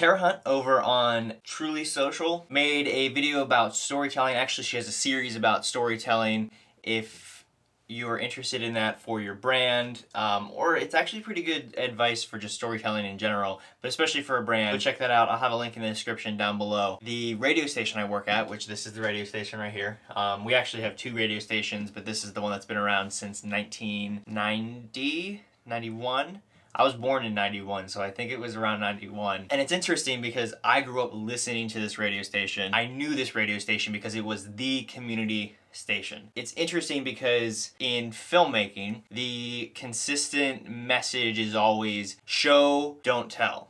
Tara Hunt over on Truly Social made a video about storytelling. Actually, she has a series about storytelling. If you're interested in that for your brand, or it's actually pretty good advice for just storytelling in general, but especially for a brand, go check that out. I'll have a link in the description down below. The radio station I work at, which this is the radio station right here, we actually have 2 radio stations, but this is the one that's been around since 1990, 91. I was born in 91, so I think it was around 91. And it's interesting because I grew up listening to this radio station. I knew this radio station because it was the community station. It's interesting because in filmmaking, the consistent message is always show, don't tell.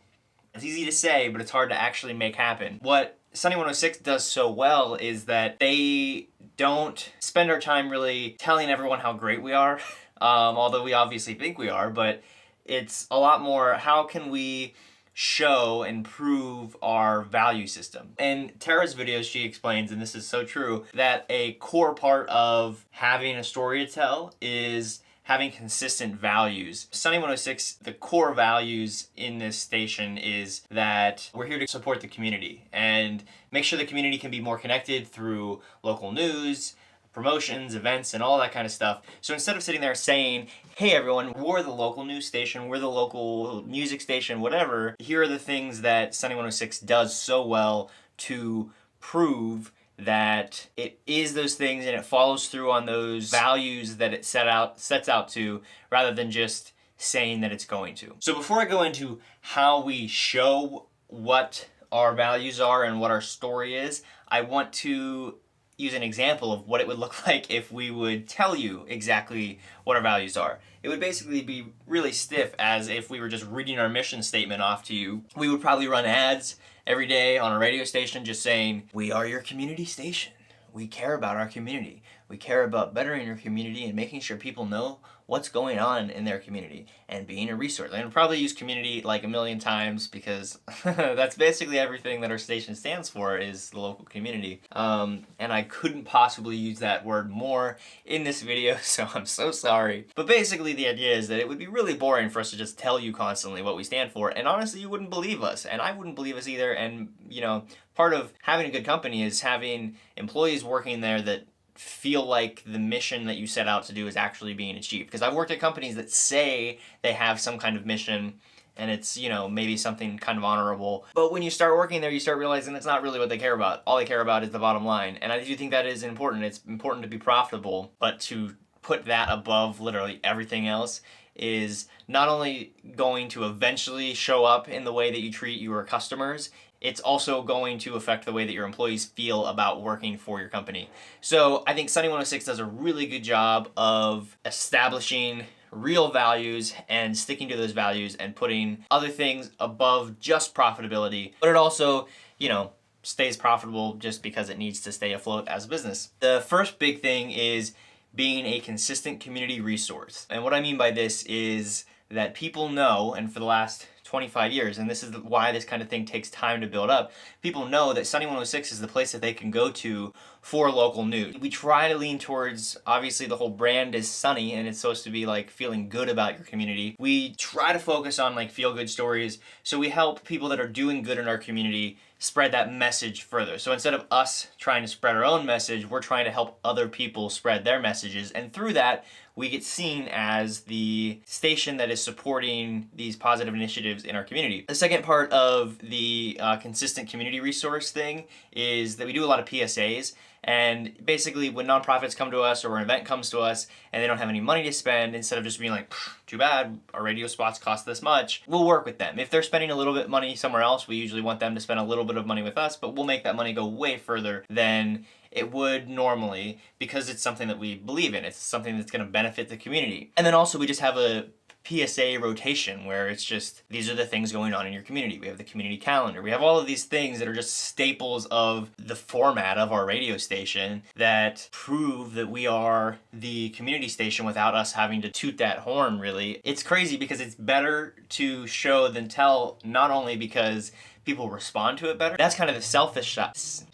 It's easy to say, but it's hard to actually make happen. What Sunny 106 does so well is that they don't spend our time really telling everyone how great we are, although we obviously think we are, but it's a lot more, how can we show and prove our value system? In Tara's videos, she explains, and this is so true, that a core part of having a story to tell is having consistent values. Sunny 106, the core values in this station is that we're here to support the community and make sure the community can be more connected through local news, promotions, events, and all that kind of stuff. So instead of sitting there saying, hey everyone, we're the local news station, we're the local music station, whatever, here are the things that Sunny 106 does so well to prove that it is those things and it follows through on those values that it sets out to, rather than just saying that it's going to. So before I go into how we show what our values are and what our story is, I want to use an example of what it would look like if we would tell you exactly what our values are. It would basically be really stiff, as if we were just reading our mission statement off to you. We would probably run ads every day on a radio station just saying, we are your community station. We care about our community. We care about bettering your community and making sure people know what's going on in their community and being a resource. And I'll probably use community like a million times because that's basically everything that our station stands for, is the local community. And I couldn't possibly use that word more in this video, so I'm so sorry. But basically the idea is that it would be really boring for us to just tell you constantly what we stand for, and honestly you wouldn't believe us, and I wouldn't believe us either. And you know, part of having a good company is having employees working there that feel like the mission that you set out to do is actually being achieved. Because I've worked at companies that say they have some kind of mission and it's, you know, maybe something kind of honorable, but when you start working there, you start realizing it's not really what they care about. All they care about is the bottom line. And I do think that is important. It's important to be profitable, but to put that above literally everything else is not only going to eventually show up in the way that you treat your customers, it's also going to affect the way that your employees feel about working for your company. So I think Sunny 106 does a really good job of establishing real values and sticking to those values and putting other things above just profitability. But it also, you know, stays profitable just because it needs to stay afloat as a business. The first big thing is being a consistent community resource. And what I mean by this is that people know, and for the last 25 years, and this is why this kind of thing takes time to build up, people know that Sunny 106 is the place that they can go to for local news. We try to lean towards, obviously the whole brand is Sunny and it's supposed to be like feeling good about your community. We try to focus on like feel good stories, so we help people that are doing good in our community spread that message further. So instead of us trying to spread our own message, we're trying to help other people spread their messages, and through that we get seen as the station that is supporting these positive initiatives in our community. The second part of the consistent community resource thing is that we do a lot of PSAs. And basically when nonprofits come to us or an event comes to us and they don't have any money to spend, instead of just being like, too bad, our radio spots cost this much, we'll work with them. If they're spending a little bit of money somewhere else, we usually want them to spend a little bit of money with us, but we'll make that money go way further than it would normally, because it's something that we believe in. It's something that's going to benefit the community. And then also we just have a PSA rotation where it's just, these are the things going on in your community. We have the community calendar. We have all of these things that are just staples of the format of our radio station that prove that we are the community station without us having to toot that horn, really. It's crazy because it's better to show than tell, not only because people respond to it better. That's kind of the selfish. That's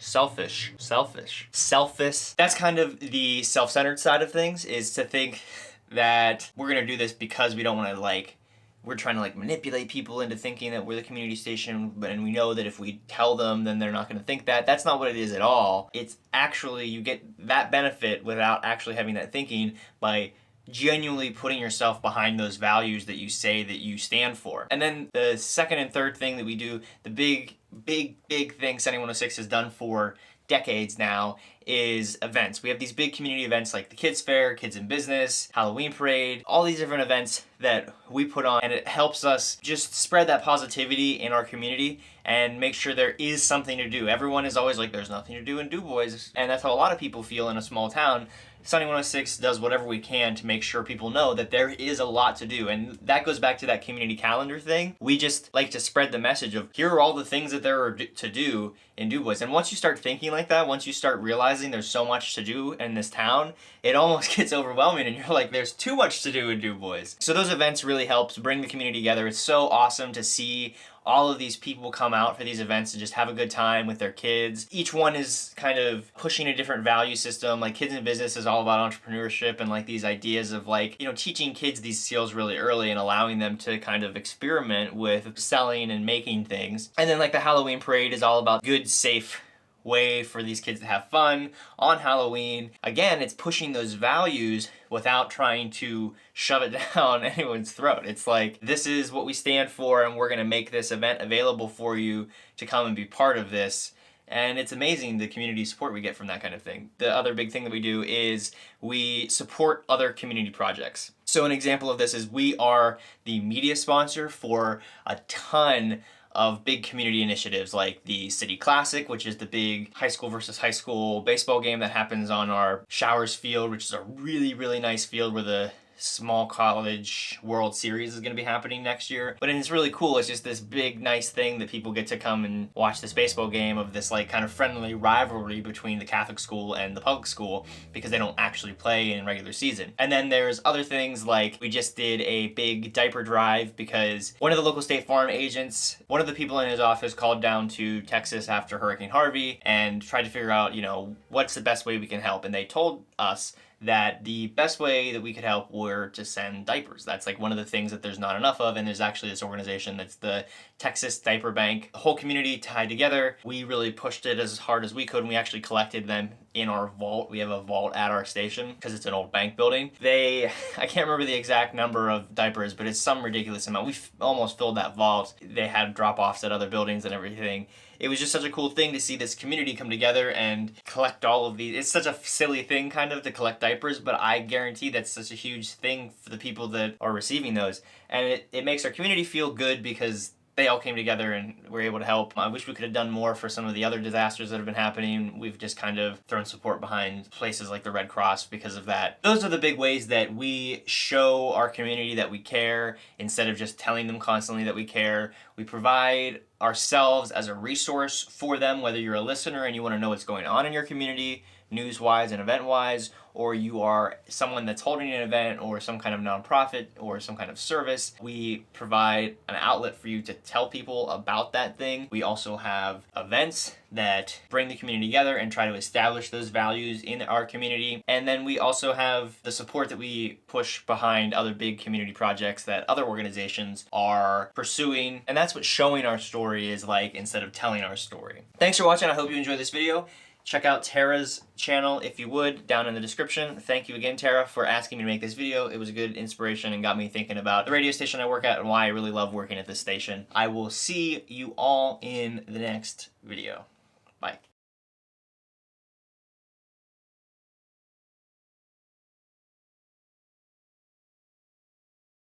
kind of the self-centered side of things, is to think that we're gonna do this because we don't want to like we're trying to like manipulate people into thinking that we're the community station, and we know that if we tell them, then they're not going to think that. That's not what it is at all. It's actually, you get that benefit without actually having that thinking by genuinely putting yourself behind those values that you say that you stand for. And then the second and third thing that we do, the big thing Sunny 106 has done for decades now, is events. We have these big community events like the Kids Fair, Kids in Business, Halloween Parade, all these different events that we put on, and it helps us just spread that positivity in our community and make sure there is something to do. Everyone is always like, there's nothing to do in DuBois, and that's how a lot of people feel in a small town. Sunny 106 does whatever we can to make sure people know that there is a lot to do, and that goes back to that community calendar thing. We just like to spread the message of, here are all the things that there are to do in DuBois. And once you start thinking like that, once you start realizing there's so much to do in this town, it almost gets overwhelming, and you're like, there's too much to do in DuBois. So those events really helps bring the community together. It's so awesome to see all of these people come out for these events and just have a good time with their kids. Each one is kind of pushing a different value system. Like Kids in Business is all about entrepreneurship and like these ideas of like, you know, teaching kids these skills really early and allowing them to kind of experiment with selling and making things. And then like the Halloween Parade is all about good, safe way for these kids to have fun on Halloween. Again, it's pushing those values without trying to shove it down anyone's throat. It's like, this is what we stand for, and we're going to make this event available for you to come and be part of this. And it's amazing the community support we get from that kind of thing. The other big thing that we do is we support other community projects. So an example of this is we are the media sponsor for a ton of big community initiatives like the City Classic, which is the big high school versus high school baseball game that happens on our Showers field, which is a really nice field where the small college World Series is going to be happening next year. But it's really cool. It's just this big nice thing that people get to come and watch this baseball game of this like kind of friendly rivalry between the Catholic school and the public school, because they don't actually play in regular season. And then there's other things like we just did a big diaper drive because one of the local State Farm agents, one of the people in his office called down to Texas after Hurricane Harvey and tried to figure out, you know, what's the best way we can help. And they told us that the best way that we could help were to send diapers. That's like one of the things that there's not enough of, and there's actually this organization that's the Texas Diaper Bank. The whole community tied together. We really pushed it as hard as we could, and we actually collected them in our vault. We have a vault at our station because it's an old bank building. I can't remember the exact number of diapers, but it's some ridiculous amount. We almost filled that vault. They had drop-offs at other buildings and everything. It was just such a cool thing to see this community come together and collect all of these. It's such a silly thing kind of to collect diapers, but I guarantee that's such a huge thing for the people that are receiving those. And it makes our community feel good because they all came together and were able to help. I wish we could have done more for some of the other disasters that have been happening. We've just kind of thrown support behind places like the Red Cross because of that. Those are the big ways that we show our community that we care instead of just telling them constantly that we care. We provide ourselves as a resource for them, whether you're a listener and you want to know what's going on in your community, news-wise and event-wise, or you are someone that's holding an event or some kind of nonprofit or some kind of service. We provide an outlet for you to tell people about that thing. We also have events that bring the community together and try to establish those values in our community. And then we also have the support that we push behind other big community projects that other organizations are pursuing. And that's what showing our story is like instead of telling our story. Thanks for watching. I hope you enjoyed this video. Check out Tara's channel if you would, down in the description. Thank you again, Tara, for asking me to make this video. It was a good inspiration and got me thinking about the radio station I work at and why I really love working at this station. I will see you all in the next video. Bye.